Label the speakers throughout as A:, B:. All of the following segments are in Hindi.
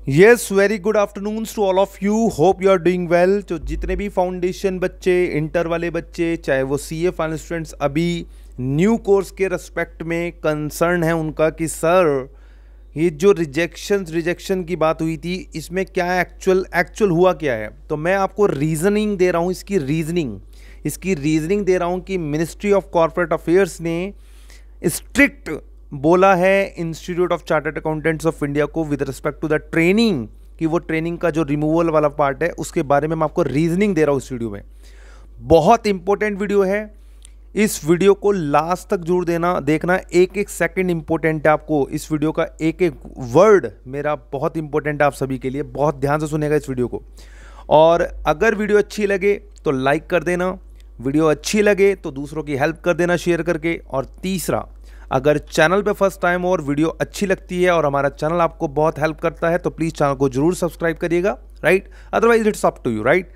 A: Yes, very good afternoon to all of you. Hope you are doing well. तो जितने भी फाउंडेशन बच्चे, इंटर वाले बच्चे, चाहे वो सीए फाइनल स्टूडेंट्स अभी न्यू कोर्स के रेस्पेक्ट में कंसर्न है उनका कि सर ये जो रिजेक्शन की बात हुई थी इसमें क्या एक्चुअल हुआ क्या है, तो मैं आपको रीजनिंग दे रहा हूँ। इसकी रीजनिंग दे रहा हूँ कि मिनिस्ट्री ऑफ कॉर्पोरेट अफेयर्स ने स्ट्रिक्ट बोला है institute of chartered accountants of India को with respect to the training, कि वो ट्रेनिंग का जो रिमूवल वाला पार्ट है उसके बारे में मैं आपको रीजनिंग दे रहा हूँ इस वीडियो में। बहुत इंपॉर्टेंट वीडियो है, इस वीडियो को लास्ट तक जरूर देखना। एक एक सेकंड इंपॉर्टेंट है आपको, इस वीडियो का एक एक वर्ड मेरा बहुत इंपॉर्टेंट है आप सभी के लिए। बहुत ध्यान से सुनेगा इस वीडियो को। और अगर वीडियो अच्छी लगे तो लाइक कर देना, वीडियो अच्छी लगे तो दूसरों की हेल्प कर देना शेयर करके। और तीसरा, अगर चैनल पे फर्स्ट टाइम और वीडियो अच्छी लगती है और हमारा चैनल आपको बहुत हेल्प करता है तो प्लीज़ चैनल को जरूर सब्सक्राइब करिएगा, right. Otherwise it's up to you, right.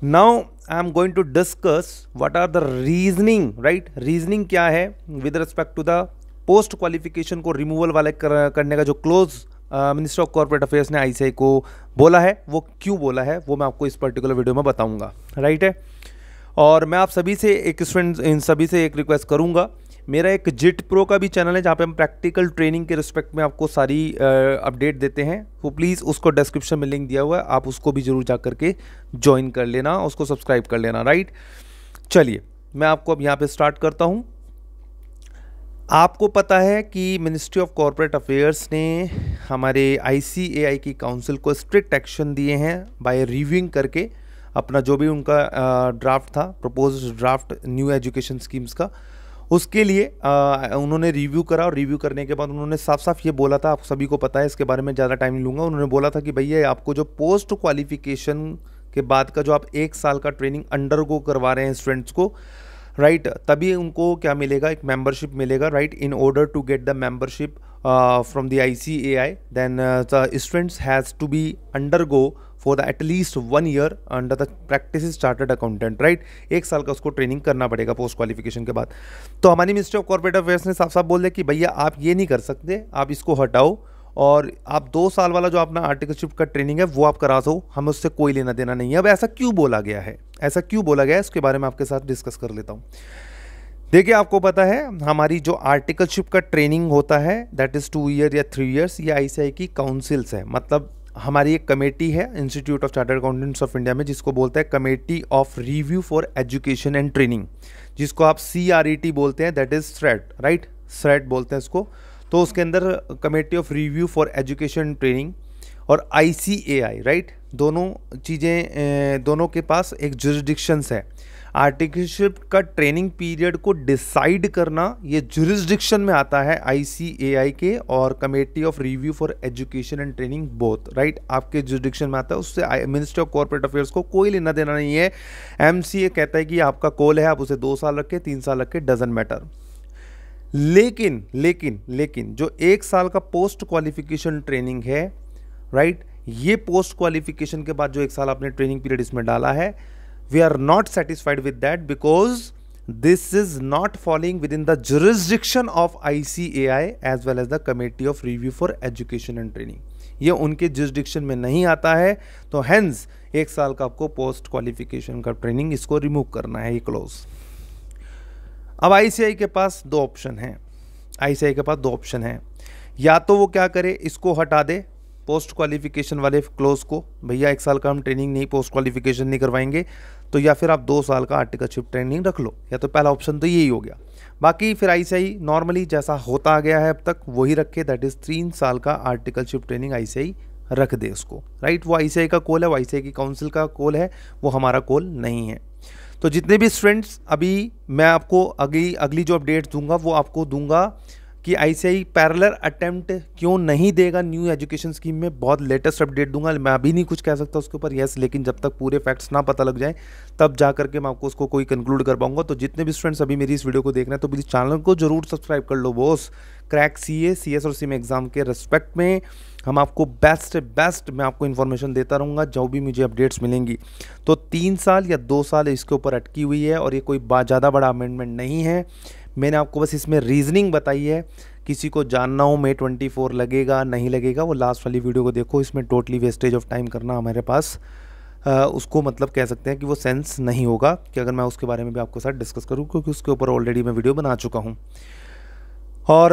A: Now I am going to discuss what are the reasoning, right. Reasoning क्या है with respect to the post qualification को रिमूवल वाले करने का जो close minister of corporate affairs ने आईसीएआई को बोला है, वो क्यों बोला है वो मैं आपको इस पर्टिकुलर वीडियो में बताऊंगा, राइट है। और मैं आप सभी से इन सभी से एक रिक्वेस्ट करूंगा, मेरा एक जिट प्रो का भी चैनल है जहाँ पे हम प्रैक्टिकल ट्रेनिंग के रिस्पेक्ट में आपको सारी अपडेट देते हैं, तो प्लीज़ उसको डिस्क्रिप्शन में लिंक दिया हुआ है, आप उसको भी जरूर जा करके ज्वाइन कर लेना, उसको सब्सक्राइब कर लेना, राइट। चलिए मैं आपको अब यहाँ पे स्टार्ट करता हूँ। आपको पता है कि मिनिस्ट्री ऑफ कॉर्पोरेट अफेयर्स ने हमारे आईसीएआई की काउंसिल को स्ट्रिक्ट एक्शन दिए हैं बाय रिव्यूइंग करके अपना जो भी उनका ड्राफ्ट था, proposed draft new education schemes का, उसके लिए उन्होंने रिव्यू करा। और रिव्यू करने के बाद उन्होंने साफ साफ ये बोला था, आप सभी को पता है, इसके बारे में ज़्यादा टाइम नहीं लूँगा। उन्होंने बोला था कि भैया आपको जो पोस्ट क्वालिफिकेशन के बाद का जो आप 1 साल का ट्रेनिंग अंडरगो करवा रहे हैं स्टूडेंट्स को, राइट, तभी उनको क्या मिलेगा, एक मेंबरशिप मिलेगा, right. In order to get the membership from the ICAI then the students has to be undergo for the at least 1 year under the practice chartered accountant, right. 1 साल का उसको ट्रेनिंग करना पड़ेगा पोस्ट क्वालिफिकेशन के बाद। तो हमारी मिनिस्ट्री ऑफ कॉर्पोरेट अफेयर्स ने साफ साफ बोल दिया कि भैया आप ये नहीं कर सकते, आप इसको हटाओ और आप 2 साल वाला जो अपना आर्टिकलशिप का ट्रेनिंग है वो आप करा दो, हमें उससे कोई लेना देना नहीं है। अब ऐसा क्यों बोला गया है, इसके बारे में आपके साथ डिस्कस कर लेता हूँ। देखिए आपको पता है हमारी जो आर्टिकलशिप का ट्रेनिंग होता है दैट इज़ 2 ईयर या 3 ईयर्स, ये आईसीएआई की काउंसिल्स है, मतलब हमारी एक कमेटी है institute of chartered accountants of India में जिसको बोलते हैं committee of review for education and training, जिसको आप CRET बोलते हैं, that is SRET, right, SRET बोलते हैं इसको। तो उसके अंदर committee of review for education and training और आईसीएआई, राइट, दोनों चीज़ें, दोनों के पास एक जुरिस्डिक्शंस है। आर्टिकलशिप का ट्रेनिंग पीरियड को डिसाइड करना ये जुरिस्डिक्शन में आता है आईसीएआई के, और committee of review for education and training both, right, आपके जुरिस्डिक्शन में आता है। उससे मिनिस्ट्री ऑफ कॉर्पोरेट अफेयर्स को कोई लेना देना नहीं है। एमसीए कहता है कि आपका कॉल है, आप उसे 2 साल रखें, 3 साल रखें, डजंट मैटर। लेकिन जो 1 साल का पोस्ट क्वालिफिकेशन ट्रेनिंग है, राइट, ये पोस्ट क्वालिफिकेशन के बाद जो 1 साल आपने ट्रेनिंग पीरियड इसमें डाला है, we are not satisfied with that because this is not falling within the jurisdiction of ICAI as well as the Committee of Review for Education and Training। ये उनके jurisdiction में नहीं आता है, तो hence 1 साल का आपको पोस्ट क्वालिफिकेशन का ट्रेनिंग इसको रिमूव करना है, ये क्लोज। अब ICAI के पास 2 ऑप्शन हैं, या तो वो क्या करे, इसको हटा दे पोस्ट क्वालिफिकेशन वाले क्लोज को, भैया 1 साल का हम ट्रेनिंग नहीं, पोस्ट क्वालिफिकेशन नहीं करवाएंगे, तो या फिर आप 2 साल का आर्टिकलशिप ट्रेनिंग रख लो, या तो पहला ऑप्शन तो यही हो गया। बाकी फिर आईसीएआई नॉर्मली जैसा होता आ गया है अब तक वही रखे, दैट इज़ 3 साल का आर्टिकलशिप ट्रेनिंग आईसीएआई रख दे उसको, राइट। वो आईसीएआई का कॉल है, वो आईसीएआई की काउंसिल का कॉल है, वो हमारा कॉल नहीं है। तो जितने भी स्टूडेंट्स, अभी मैं आपको अगली जो अपडेट दूंगा वो आपको दूंगा कि आईसीएआई पैरेलल अटेम्प्ट क्यों नहीं देगा न्यू एजुकेशन स्कीम में, बहुत लेटेस्ट अपडेट दूंगा। मैं अभी नहीं कुछ कह सकता उसके ऊपर, यस, लेकिन जब तक पूरे फैक्ट्स ना पता लग जाए तब जा करके मैं आपको उसको कोई कंक्लूड कर पाऊंगा। तो जितने भी स्टूडेंट्स अभी मेरी इस वीडियो को देख रहे हैं तो प्लीज़ चैनल को जरूर सब्सक्राइब कर लो बॉस। क्रैक सीए, सीएस और सीएम एग्जाम के रिस्पेक्ट में हम आपको बेस्ट मैं आपको इन्फॉर्मेशन देता रहूँगा जो भी मुझे अपडेट्स मिलेंगी। तो 3 साल या 2 साल इसके ऊपर अटकी हुई है और ये कोई ज़्यादा बड़ा अमेंडमेंट नहीं है। मैंने आपको बस इसमें रीजनिंग बताई है। किसी को जानना हो May 24 लगेगा नहीं लगेगा, वो लास्ट वाली वीडियो को देखो। इसमें टोटली वेस्टेज ऑफ टाइम करना हमारे पास उसको मतलब कह सकते हैं कि वो सेंस नहीं होगा कि अगर मैं उसके बारे में भी आपके साथ डिस्कस करूं, क्योंकि उसके ऊपर ऑलरेडी मैं वीडियो बना चुका हूं। और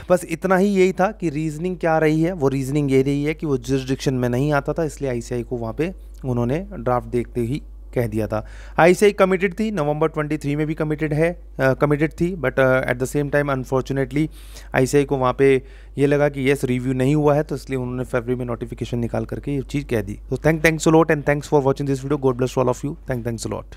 A: बस इतना ही, यही था कि रीजनिंग क्या रही है। वो रीजनिंग ये रही है कि वो जुरिसडिक्शन में नहीं आता था, इसलिए आईसीआई को वहाँ पे उन्होंने ड्राफ्ट देखते ही कह दिया था। आईसीआई कमिटेड थी, नवंबर 23 में भी कमिटेड थी, but at the same time unfortunately ICI को वहाँ पे ये लगा कि येस रिव्यू नहीं हुआ है, तो इसलिए उन्होंने फरवरी में नोटिफिकेशन निकाल करके ये चीज़ कह दी। तो thanks a lot and thanks for watching this video. God bless all of you. Thanks a lot.